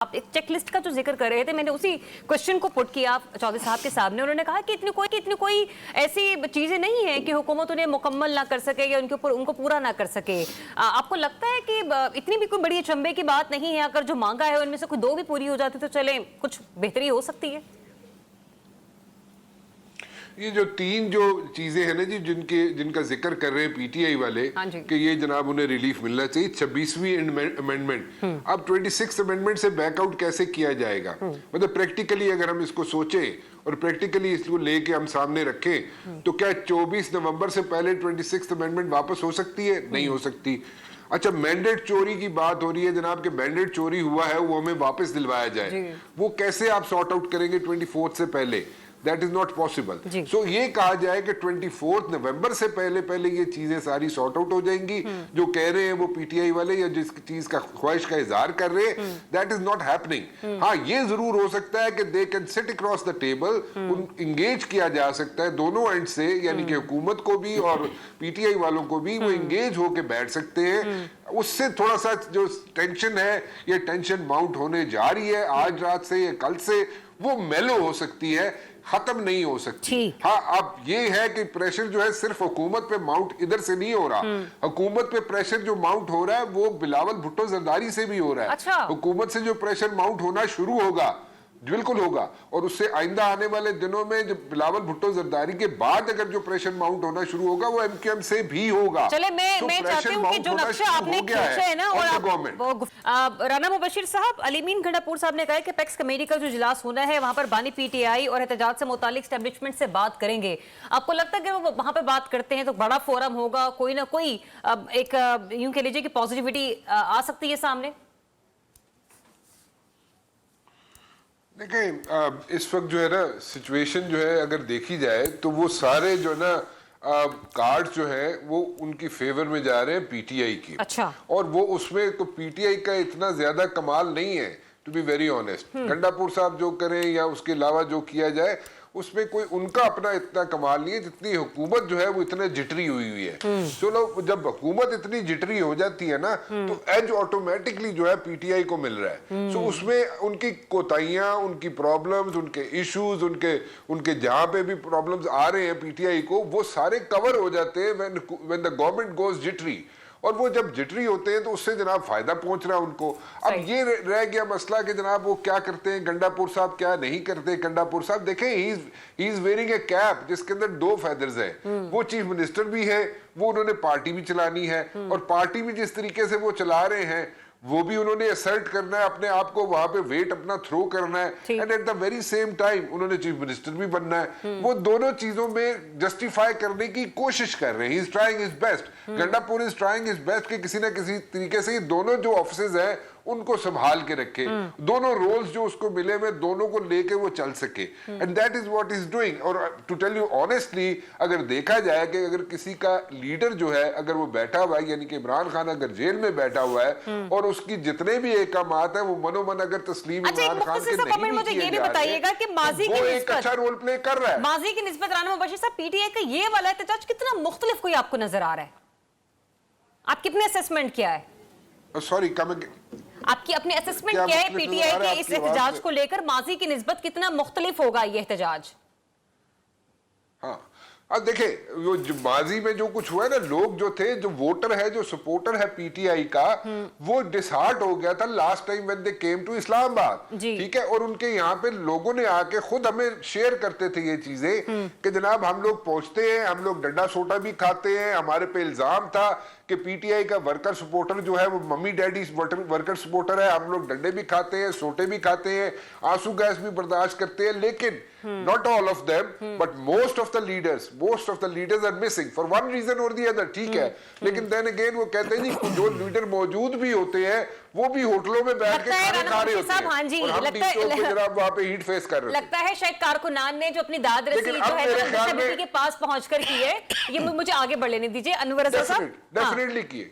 आप एक चेकलिस्ट का जो जिक्र कर रहे थे, मैंने उसी क्वेश्चन को पुट किया चौधरी साहब के सामने। उन्होंने कहा कि इतनी कोई ऐसी चीजें नहीं है कि हुकूमत उन्हें मुकम्मल ना कर सके या उनके ऊपर उनको पूरा ना कर सके। आपको लगता है कि इतनी भी कोई बड़ी अचंभे की बात नहीं है? अगर जो मांगा है उनमें से कोई दो भी पूरी हो जाती तो चले कुछ बेहतरी हो सकती है। ये जो तीन जो चीजें हैं ना जी, जिनका जिक्र कर रहे हैं पीटीआई वाले कि ये जनाब उन्हें रिलीफ मिलना चाहिए, 26वीं अमेंडमेंट। अब 26th अमेंडमेंट से बैकआउट कैसे किया जाएगा? मतलब प्रैक्टिकली अगर हम इसको सोचें और प्रैक्टिकली इसको लेके हम सामने रखें तो क्या 24 नवंबर से पहले 26th अमेंडमेंट वापस हो सकती है? नहीं हो सकती। अच्छा, मैंडेट चोरी की बात हो रही है जनाब कि मैंडेट चोरी हुआ है वो हमें वापस दिलवाया जाए, वो कैसे आप सॉर्ट आउट करेंगे 24 से पहले? That is not possible. So ये कहा जाए कि 24 नवंबर से पहले ये चीजें सारी सॉर्ट आउट हो जाएंगी। जो कह रहे हैं वो पीटीआई वाले या जिस चीज का ख्वाहिश का इजहार कर रहे हैं, दैट इज नॉट हैपनिंग। हाँ, ये जरूर हो सकता है कि they can sit across the table, engage किया जा सकता है दोनों एंड से, यानी कि हुकूमत को भी और पीटीआई वालों को भी, वो इंगेज होके बैठ सकते हैं। उससे थोड़ा सा जो टेंशन है, ये टेंशन माउंट होने जा रही है आज रात से या कल से, वो मेलो हो सकती है, खत्म नहीं हो सकती। हाँ, अब ये है कि प्रेशर जो है सिर्फ हुकूमत पे माउंट इधर से नहीं हो रहा। हुकूमत पे प्रेशर जो माउंट हो रहा है वो बिलावल भुट्टो जरदारी से भी हो रहा है। अच्छा। हुकूमत से जो प्रेशर माउंट होना शुरू होगा, बिल्कुल होगा, और उससे आइंदा आने वाले दिनों में जब बिलावल भुट्टो जरदारी के बाद अगर जो प्रेशर माउंट होना शुरू होगा वो एमक्यूएम से भी होगा। चले मैं चाहती हूं कि जो नक्शा आपने खींचा है ना, और राना मुबशिर साहब, अलीमीन गंडापुर साहब ने कहा कि पेक्स कमेटी का जो इजलास होना है वहां पर बानी पीटीआई और एहतजाज से मुतालिक एस्टेब्लिशमेंट से बात करेंगे। आपको लगता है कि वो वहां पर बात करते हैं तो बड़ा फोरम होगा, कोई ना कोई एक यूं कह लीजिए कि पॉजिटिविटी आ सकती है सामने? देखिए, इस वक्त जो है ना सिचुएशन जो है अगर देखी जाए तो वो सारे जो है ना कार्ड जो है वो उनकी फेवर में जा रहे हैं पीटीआई की। अच्छा। और वो उसमें तो पीटीआई का इतना ज्यादा कमाल नहीं है, to be very honest. Gandapur साहब जो करें या उसके अलावा जो किया जाए उसमें कोई उनका अपना इतना कमाल नहीं है, जितनी हुकूमत जो है वो इतने जिटरी हुई है। चलो, जब हुकूमत इतनी जिटरी हो जाती है ना तो एज ऑटोमेटिकली जो है पीटीआई को मिल रहा है। सो उसमें उनकी कोताहियां, उनकी प्रॉब्लम्स, उनके इश्यूज, उनके जहां पे भी प्रॉब्लम्स आ रहे हैं पीटीआई को, वो सारे कवर हो जाते हैं when the government goes jittery. और वो जब जिटरी होते हैं तो उससे जनाब फायदा पहुंच रहा है उनको। अब ये रह गया मसला कि जनाब वो क्या करते हैं, गंडापुर साहब क्या नहीं करते। गंडापुर साहब देखें, he is wearing A cap जिसके अंदर 2 फेदर्स हैं। वो चीफ मिनिस्टर भी है, वो उन्होंने पार्टी भी चलानी है, और पार्टी भी जिस तरीके से वो चला रहे हैं वो भी उन्होंने असर्ट करना है अपने आप को, वहां पे वेट अपना थ्रो करना है, and at the very same time उन्होंने चीफ मिनिस्टर भी बनना है। वो दोनों चीजों में जस्टिफाई करने की कोशिश कर रहे हैं। He is trying his best, Gandapur is trying his best कि किसी ना किसी तरीके से ये दोनों जो ऑफिसेज हैं उनको संभाल के रखे, दोनों रोल्स जो उसको मिले हुए दोनों को लेके वो चल सके, and that is what is doing. और टू टेल यू ऑनेस्टली, अगर देखा जाए कि अगर किसी का लीडर जो है अगर वो बैठा हुआ है, यानी कि इमरान खान अगर जेल में बैठा हुआ है और उसकी जितने भी एकामात है वो मनोमन अगर तस्लीम इमरान खान के नहीं मुझे ये भी बताइएगा कि माजी की एक अच्छा रोल प्ले कर रहा है। माजी की निस्बत राना मुबशिर साहब, पीटीआई का ये वाला एहतजाज कितना मुख्तलिफ कोई आपको नजर आ रहा है? आप कितने असेसमेंट किया है? सॉरी, आपकी अपने असेसमेंट क्या है पीटीआई के इस एहतजाज को लेकर? माजी की निस्बत कितना मुख्तलिफ होगा ये एहतजाज? हाँ, अब देखे वो माजी में जो कुछ हुआ है ना, लोग जो थे, जो वोटर है, जो सपोर्टर है पीटीआई का, वो डिसहार्ट हो गया था last time when they came to Islamabad. ठीक है, और उनके यहाँ पे लोगों ने आके खुद हमें शेयर करते थे ये चीजें कि जनाब हम लोग पहुंचते हैं, हम लोग डंडा सोटा भी खाते हैं, हमारे पे इल्जाम था कि पीटीआई का वर्कर सपोर्टर जो है वो मम्मी डैडी वर्कर सपोर्टर है, हम लोग डंडे भी खाते हैं, सोटे भी खाते हैं, आंसू गैस भी बर्दाश्त करते हैं, लेकिन not all of them but most of the leaders are missing for one reason or the other. ठीक है, लेकिन देन अगेन वो कहते हैं जी जो लीडर मौजूद भी होते हैं वो भी होटलों में बैठ के खाने खा रहे होते हैं, और हम जनाब वहां पे हीट फेस कर रहे हैं। लगता है शायद कारकुनान ने जो अपनी दाद रसी जो है के पास पहुंचकर की है, ये मुझे आगे बढ़ लेने दीजिए। अनवर रज़ा साहब डेफिनेटली किए।